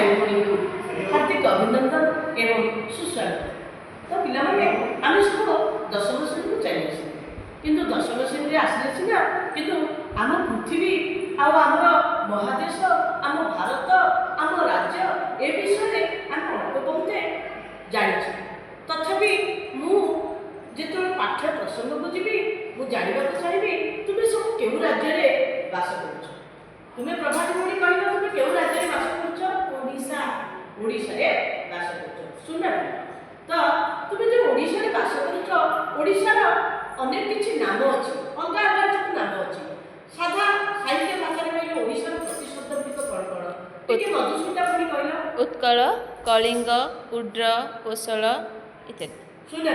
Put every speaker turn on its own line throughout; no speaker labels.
भाई भाई को हार्दिक अभिनंदन एवं सुस्वागत। तो पिलाने आम सब दशम श्रेणी को चली आस किंतु दशम श्रेणी आसले सीना किंतु आम पृथ्वी आम महादेश आम भारत आम राज्य ए विषय में आम अल्प बहुत जानी तथापि मुझे पाठ्य प्रसंग को जी मुझे जानवा चाहिए तुम्हें सब क्यों राज्य में बास कर तुम्हें प्रभाती भौणी कह तुम्हें क्यों राज्य में बास करोशा ओडिशा बास कर सुन तो तुम्हें जो ओडिशा बास करोशार अनेक किसी नाम अच्छी अलग अलग नाम अच्छी साधा साहित्य भाषा में ओडिशार प्रतिशब्द गुड़िक कौन कौन टे मधुस्मिता भौणी कहल
उत्कल कलिंग उड्र कोशल इत्यादि
शुण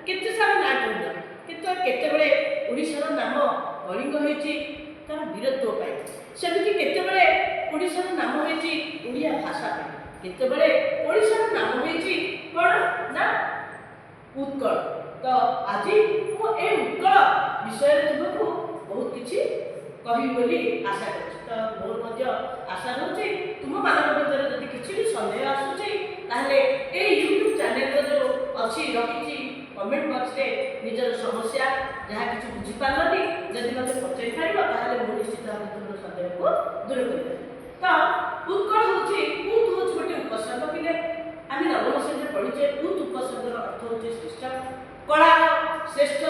केते सारा ना कहल केतबेले ओडिशार नाम कलिंग होती तार वीरत्व पाई सेमती केतबेले ओडिशार नाम होती ओडिया भाषा पाई केतबेले ओडिशार नाम होती कौन ना उत्कल। तो आज मु ए उत्कल विषय तुमको बहुत किसी कहि बोली आशा करछि। तो मोर मध्य आशा रहछि तुम मानव भीतर जदि किछि भी संदेह आसुछि ताहले ए यूट्यूब चैनल जो अच्छी रही कमेंट बॉक्स रे निजर समस्या जहाँ किसी बुझी पारनी जदि मत पचारि पार ताहले मु निश्चित भाव तुम संदेह को दूर कर। तो उत्कल होछि उत होछि गोटे उपसर्ग पिले आम नवम श्रेणी पढ़ीचे उत उपसर्गर अर्थ होछि श्रेष्ठ कला श्रेष्ठ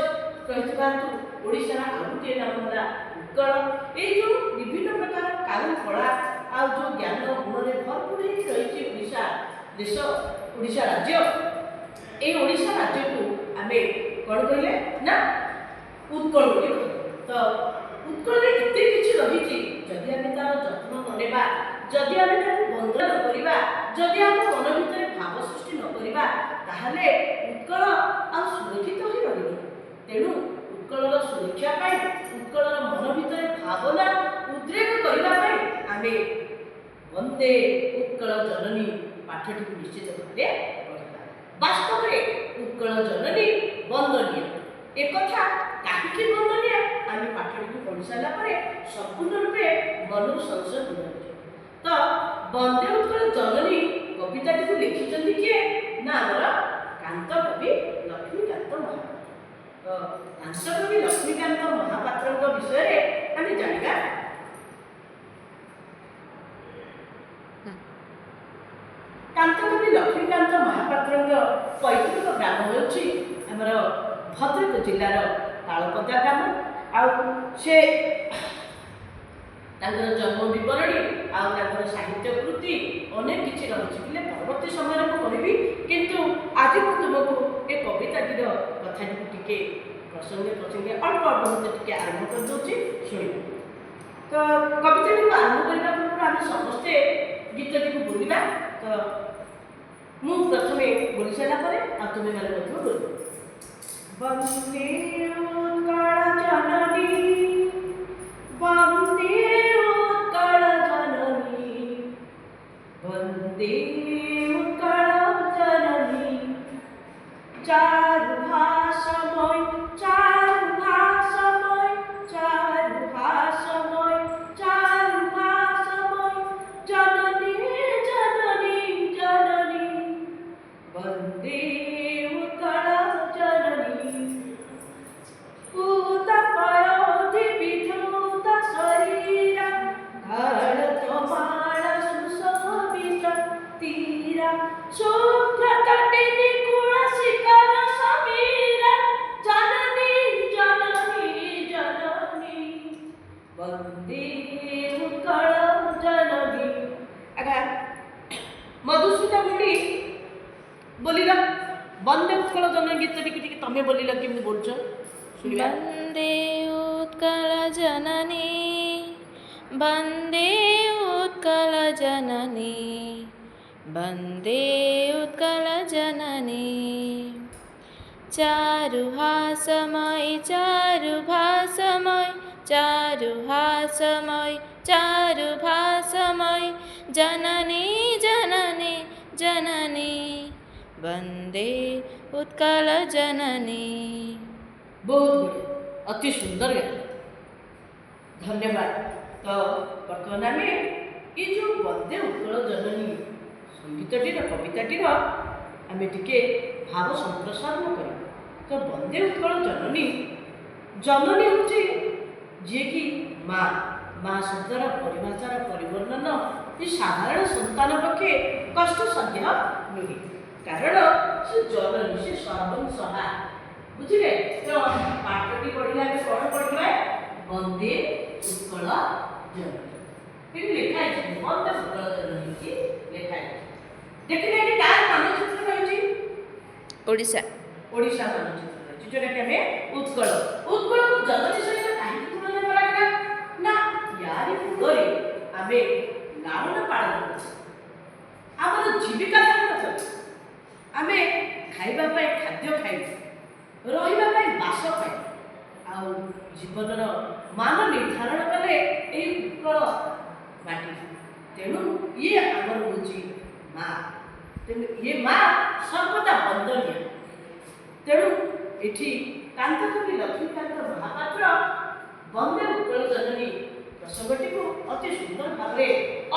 कहतु ओडिशार आउ गोटे नाम है उत्कल। ये जो विभिन्न प्रकार कारू कला आ जो ज्ञान गुण में भरपूर रही ओडिशा देश ओडिशा राज्य ये ओडिशा राज्य को आम कौन कहले ना उत्कल बोली तो उत्कल में एत किसी रही जदि आम तार जत्न ननेबा जदि आम बंद न करवा जदि आम मन भर भाव सृष्टि न करवा ताहले उत्कल आ सुरक्षित हो रही तेणु उत्कलर सुरक्षा पाई उत्कलर मन भर भावना उद्रेक करने आम वंदे उत्कल जननी पाठटी निश्चित भाव पढ़ा वास्तव में उत्कल जननी वंदनीय एक कहीं वंदनीय आम पाठटी को पढ़ी सारापर संपूर्ण रूपे मन संशय दूर तो वंदे उत्कल जननी कविताटी को लिखिं किए ना आमर कांत कवि लक्ष्मीकांत महापात्र। तो कांत कवि लक्ष्मीकांत महापात्र विषय आम जाना कांत कवि लक्ष्मीकांत महापात्र पैतृक ग्राम होउछि आमर भद्रक जिलार तालपदा ग्राम आउ से जन्म विवरणी आर साहित्य कृति अनेक किसी रही परवर्ती समय कहबी किंतु आज तुमको ये कविताटीर कथा टी प्रसंगे प्रसंगे अल्प अल्प मत टे आरंभ कर दूसरी शुण। तो कविता को आरंभ करने पूर्व आम समस्ते गीतटी को बोलवा तो मु प्रथम बोली सारापर आ तुम्हें मैंने बोल वंदे उत्कल जननी वंदे उत्कल जननी वंदे उत्कल जननी चारुभाषमय चारुभाषमय चारुभाषमय चारुभाषमय जननी जननी जननी वंदे उत्कल जननी पूतपयोधि विधूत शरीर घाड़तमाल सुशोभित तीरा शुभ्र तटे निकुल शिखर समीर जननी जननी जननी वंदे उत्कल जननी। अगर मधुस्मिता भौणी बोलिला वंदे उत्कल जननी गीत टी तमें बोलिला केमती बोलछ
वंदे उत्कल जननी वंदे उत्कल जननी वंदे उत्कल जननी चारुहासमय चारुभासमय चारुहासमय चारुभासमय जननी जननी जननी वंदे उत्कल जननी।
बहुत बढ़िया अति सुंदर गान धन्यवाद। तो बर्तमान आम ये जो वंदे उत्कल जननी ଗୀତଟିର କବିତାଟିର ଆମେ ଟିକେ ଭାବ ସମ୍ପ୍ରସାରଣ କରିବା। ତ ବନ୍ଦେ ଉତ୍କଳ ଜନନୀ, ଜନନୀ ହେଉଛି ଯିଏକି ମା। ମା ଶବ୍ଦର ପରିଭାଷାର ପରିବର୍ଣ୍ଣନ ଏ ସାଧାରଣ ସନ୍ତାନ ପକ୍ଷେ କଷ୍ଟସାଧ୍ୟ ନୁହେଁ, କାରଣ ସେ ଜନନୀ, ସେ ସର୍ବଂ ସହା। ବୁଝିଲେ? ତ ପାଠଟି ପଢ଼ିଲେ ଆମେ କ'ଣ ପଢ଼ିବା? ବନ୍ଦେ ଉତ୍କଳ ଜନନୀ। ଏଠି ଲେଖା ହେଇଛି ବନ୍ଦେ ଉତ୍କଳ ଜନନୀ କି ଲେଖା ହେଇଛି। ଦେଖିଲେ ଏଠି କାହାର ମାନଚିତ୍ର ରହିଛି?
ଓଡ଼ିଶା।
ଓଡ଼ିଶା ମାନଚିତ୍ର ରହିଛି, ଯୋଉଟାକି ଆମେ ଉତ୍କଳ। ଉତ୍କଳକୁ ଜନନୀ ସହିତ କାହିଁକି ତୁଳନା କରାଗଲା? ନା ୟାରି ପୂର୍ବରେ ଆମେ ଲାଳନ ପାଳନ କରୁଛୁ, ଆମର ଜୀବିକା ଧାରଣ କରୁଛୁ, ଆମେ ଖାଇବା ପାଇଁ ଖାଦ୍ୟ ଖାଇବୁ, ରହିବା ପାଇଁ ବାସ ପାଇବୁ, ଆଉ ଜୀବନର ମାନ ନିର୍ଦ୍ଧାରଣ କଲେ ଏହି ଉତ୍କଳ ମାଟି। ତେଣୁ ଇଏ ଆମର ହେଉଛି ମା। ତେଣୁ ଇଏ ମା ସର୍ବଦା ବନ୍ଦନୀୟ। ତେଣୁ ଏଠି କାନ୍ତକବି ଲକ୍ଷ୍ମୀକାନ୍ତ ମହାପାତ୍ର ବନ୍ଦେ ଉତ୍କଳ ଜନନୀ ପ୍ରସଙ୍ଗଟିକୁ ଅତି ସୁନ୍ଦର ଭାବରେ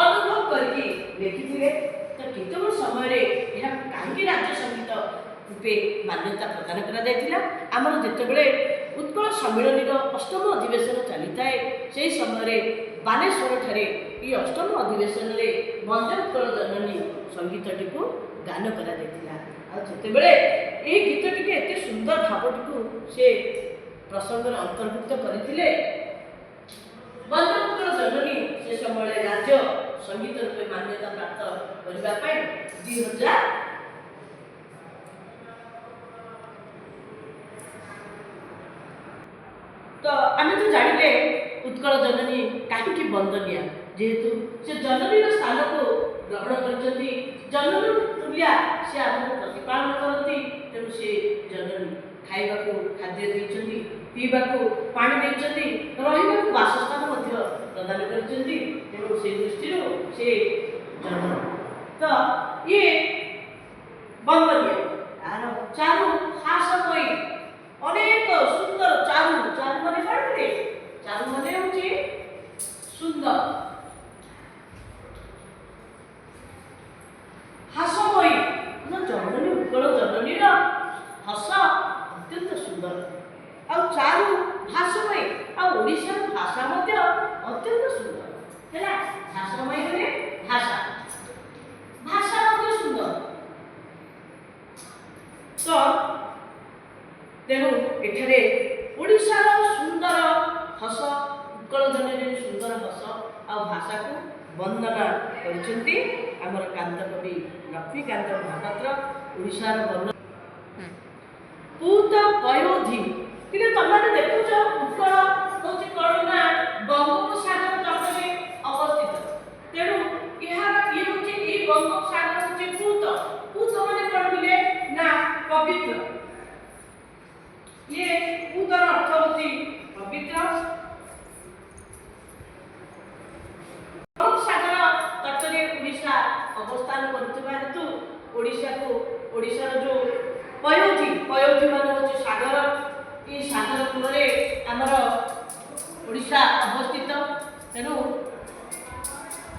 ଅନୁଭବ କରିକି ଲେଖିଥିଲେ। ତ କେତେବେଳେ ସମୟରେ ଏହା କାହିଁକି ରାଜ୍ୟ ସଙ୍ଗୀତ ରୂପେ ମାନ୍ୟତା ପ୍ରଦାନ କରାଯାଇଥିଲା? ଆମର ଯେତେବେଳେ ଉତ୍କଳ ସମ୍ମିଳନୀର ଅଷ୍ଟମ ଅଧିବେଶନ ଚାଲିଥାଏ, ସେହି ସମୟରେ ବାଲେଶ୍ୱରଠାରେ ଏହି ଅଷ୍ଟମ ଅଧିବେଶନରେ ବନ୍ଦେ ଉତ୍କଳ ଜନନୀ ସଙ୍ଗୀତଟିକୁ ଗାନ କରାଯାଇଥିଲା। ଆଉ ଯେତେବେଳେ ଏହି ଗୀତଟିକୁ ଏତେ ସୁନ୍ଦର ଭାବଟିକୁ ସେ ପ୍ରସଙ୍ଗରେ ଅନ୍ତର୍ଭୁକ୍ତ କରିଥିଲେ, ବନ୍ଦେ ଉତ୍କଳ ଜନନୀ ସେ ସମୟରେ ରାଜ୍ୟ ସଙ୍ଗୀତ ରୂପେ ମାନ୍ୟତା ପ୍ରାପ୍ତ କରିବା ପାଇଁ 2000 ତ ଆମେ ତ ଜାଣିଲେ ଉତ୍କଳ ଜନନୀ କାହିଁକି ବନ୍ଦନୀୟ, ଯେହେତୁ ସେ ଜନନୀର ସ୍ଥାନକୁ ଗ୍ରହଣ କରିଛନ୍ତି, ଜନନୀ ତୁଲ୍ୟା ସେ ଆମକୁ ପ୍ରତିପାଳନ କରନ୍ତି। ତେଣୁ ସେ ଜନନୀ ଖାଇବାକୁ ଖାଦ୍ୟ ଦେଇଛନ୍ତି, ପିଇବାକୁ ପାଣି ଦେଇଛନ୍ତି, ରହିବାକୁ ବାସସ୍ଥାନ ମଧ୍ୟ ପ୍ରଦାନ କରିଛନ୍ତି। ତେଣୁ ସେ ଦୃଷ୍ଟିରୁ ସେ ଜନନୀ। ତ ଇଏ ବନ୍ଦନୀୟ। ତାର ଚାରୁ ହାସମୟୀ, ଅନେକ ସୁନ୍ଦର ଚାରୁ। ଚାରୁ ମାନେ କ'ଣ? ଚାରୁ ମାନେ ହେଉଛି ସୁନ୍ଦର। ହାସମୟୀ ଜନନୀ, ଉତ୍କଳ ଜନନୀର ହସ ଅତ୍ୟନ୍ତ ସୁନ୍ଦର। ଆଉ ଚାରୁ ଭାଷମୟୀ, ଆଉ ଓଡ଼ିଶାର ଭାଷା ମଧ୍ୟ ଅତ୍ୟନ୍ତ ସୁନ୍ଦର। ହେଲା, ଭାଷମୟୀ ମାନେ ଭାଷା, ଭାଷା ମଧ୍ୟ ସୁନ୍ଦର। ତ ତେଣୁ ଏଠାରେ ଓଡ଼ିଶାର ସୁନ୍ଦର ହସ, ଉତ୍କଳ ଜନନୀର ସୁନ୍ଦର ହସ ଆଉ ଭାଷାକୁ ବନ୍ଦନା କରିଛନ୍ତି ଆମର କାନ୍ତକବି ଲକ୍ଷ୍ମୀକାନ୍ତ ମହାପାତ୍ର। ଓଡ଼ିଶାର ବର୍ଣ୍ଣ ପୂତ ପୟୋଧି। କିନ୍ତୁ ତମେ ଦେଖୁଛ ଉତ୍କଳ ହେଉଛି କ'ଣ ନା ବଙ୍ଗୋପସାଗର ତଟରେ ଅବସ୍ଥିତ। ତେଣୁ ଇଏ ହେଉଛି ଏଇ ବଙ୍ଗୋପସାଗର ହେଉଛି ପୂତ। ପୂତ ମାନେ କ'ଣ ମିଳେ ନା ପବିତ୍ର। ଇଏ ପୂତର ଅର୍ଥ ହେଉଛି ପବିତ୍ର। ବଙ୍ଗୋପସାଗର ତଟରେ ଓଡ଼ିଶା ଅବସ୍ଥାନ କରୁଥିବା ହେତୁ ଓଡ଼ିଶାର ଯେଉଁ ପୟୋଧି, ପୟୋଧି ମାନେ ହେଉଛି ସାଗର। এই ସାଗର କୂଳରେ ଆମର ଓଡ଼ିଶା ଅବସ୍ଥିତ। ତେଣୁ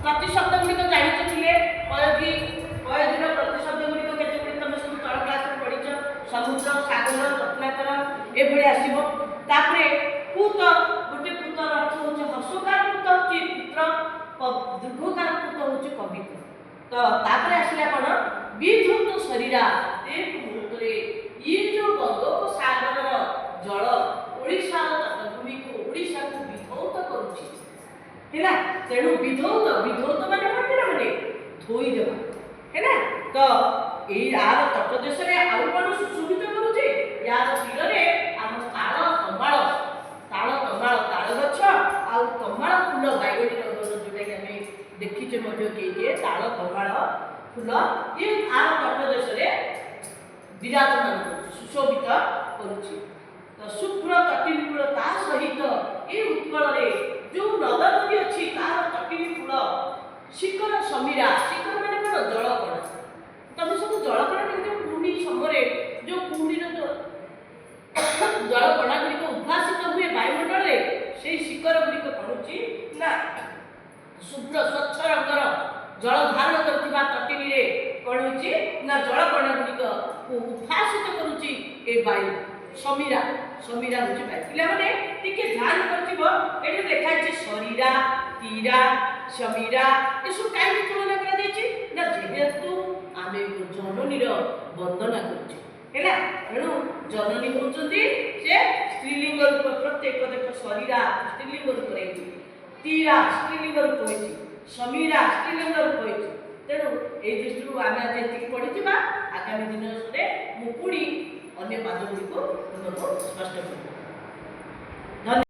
ପ୍ରତିଶବ୍ଦ ଗୁଡ଼ିକ ଜାଣିଥିଲେ ପୟୋଧି, ପୟୋଧିର ପ୍ରତିଶବ୍ଦ ଗୁଡ଼ିକ କେତେ ଗୁଡ଼ିକ ତମେ ସବୁ ତଳ କ୍ଲାସରେ ପଢ଼ିଛ। ସମୁଦ୍ର, ସାଗର, ରତ୍ନାକର ଏଭଳି ଆସିବ। ତାପରେ ପୂତ, ଗୋଟେ ପୂତର ଅର୍ଥ ହେଉଛି ହର୍ଷକାର ପୂତ ହେଉଛି ପୁତ୍ର, ଦୀର୍ଘକାର ପୂତ ହେଉଛି ପବିତ୍ର। ତ ତାପରେ ଆସିଲା କ'ଣ? ବିଧୌତ ଶରୀରା। ଏ ମୁହୂର୍ତ୍ତରେ ଇଏ ଯେଉଁ ବଙ୍ଗୋପସାଗରର ଜଳ ଓଡ଼ିଶାର ତଟଭୂମିକୁ, ଓଡ଼ିଶାକୁ ବିଧୌତ କରୁଛି। ହେଲା, ତେଣୁ ବିଧୌତ, ବିଧୌତ ମାନେ କ'ଣ? ମାନେ ଧୋଇଦେବା। ହେଲା, ତ ଏଇ ଆର ତଟ ଦେଶରେ ଆଉ କ'ଣ ସୁଶୋଭିତ କରୁଛି? ୟାର ତୀରରେ ଆମ ତାଳ ତମାଳ, ତାଳ ତମାଳ, ତାଳ ଗଛ ଆଉ ତମାଳ ଫୁଲ, ବାଇଗଣୀ ରଙ୍ଗର, ଯୋଉଟାକି ଆମେ ଦେଖିଛେ ମଧ୍ୟ କେଇଟିଏ ତାଳ ତମାଳ ଫୁଲ ଇଏ ଆର ତଟ ଦେଶରେ ବିରାଜମାନ କରୁଛି, ସୁଶୋଭିତ କରୁଛି। ତ ଶୁଭ୍ର ତଟିନୀ କୂଳ, ତା ସହିତ ଏ ଉତ୍କଳରେ ଯେଉଁ ନଦ ନଦୀ ଅଛି ତାର ତଟିନୀ କୂଳ, ଶିଖର ସମୀରା। ଶିଖର ମାନେ କ'ଣ? ଜଳକଣା। ତମେ ସବୁ ଜଳକଣା ଦେଖିଛ କୁହୁଡ଼ି ସମୟରେ, ଯେଉଁ କୁହୁଡ଼ିର ଜଳକଣା ଗୁଡ଼ିକ ଉଦ୍ଭାସିତ ହୁଏ ବାୟୁମଣ୍ଡଳରେ, ସେଇ ଶିଖର ଗୁଡ଼ିକ ପଡ଼ୁଛି ନା ଶୁଭ୍ର ସ୍ୱଚ୍ଛ ରଙ୍ଗର ଜଳ ଧାରଣ କରୁଥିବା ତଟିନୀରେ କ'ଣ ନା ଜଳକଣା ଗୁଡ଼ିକକୁ ଉଦ୍ଭାସିତ କରୁଛି ଏ ବାୟୁ। ସମୀରା ସମୀରା ହେଉଛି ବାୟୁ। ପିଲାମାନେ ଟିକେ ଧ୍ୟାନ କରିଥିବ, ଏଠି ଲେଖାଯାଇଛି ଶରୀରା, ତୀରା, ସମୀରା, ଏସବୁ କାହିଁକି ତୁଳନା କରାଯାଇଛି? ନା ଯେହେତୁ ଆମେ ଜନନୀର ବନ୍ଦନା କରୁଛୁ ହେଲା, ତେଣୁ ଜନନୀ ହେଉଛନ୍ତି ସେ ସ୍ତ୍ରୀଲିଙ୍ଗ ରୂପ। ପ୍ରତ୍ୟେକ ଦେଖ ଶରୀରା ସ୍ତ୍ରୀଲିଙ୍ଗ ରୂପ ହେଇଛି, ତୀରା ସ୍ତ୍ରୀଲିଙ୍ଗ ରୂପ ହେଇଛି, ସମୀରା ସ୍ତ୍ରୀଲିଙ୍ଗ ରୂପ ହେଇଛି। ତେଣୁ এই ଦୃଷ୍ଟିରୁ ଆମେ ଆଜି ଏତିକି ପଢ଼ିଥିବା। ଆଗାମୀ ଦିନରେ ମୁଁ ପୁଣି ଅନ୍ୟ ପାଦ ଗୁଡ଼ିକୁ ତୁମକୁ ସ୍ପଷ୍ଟ କରିବି। ଧନ୍ୟବାଦ।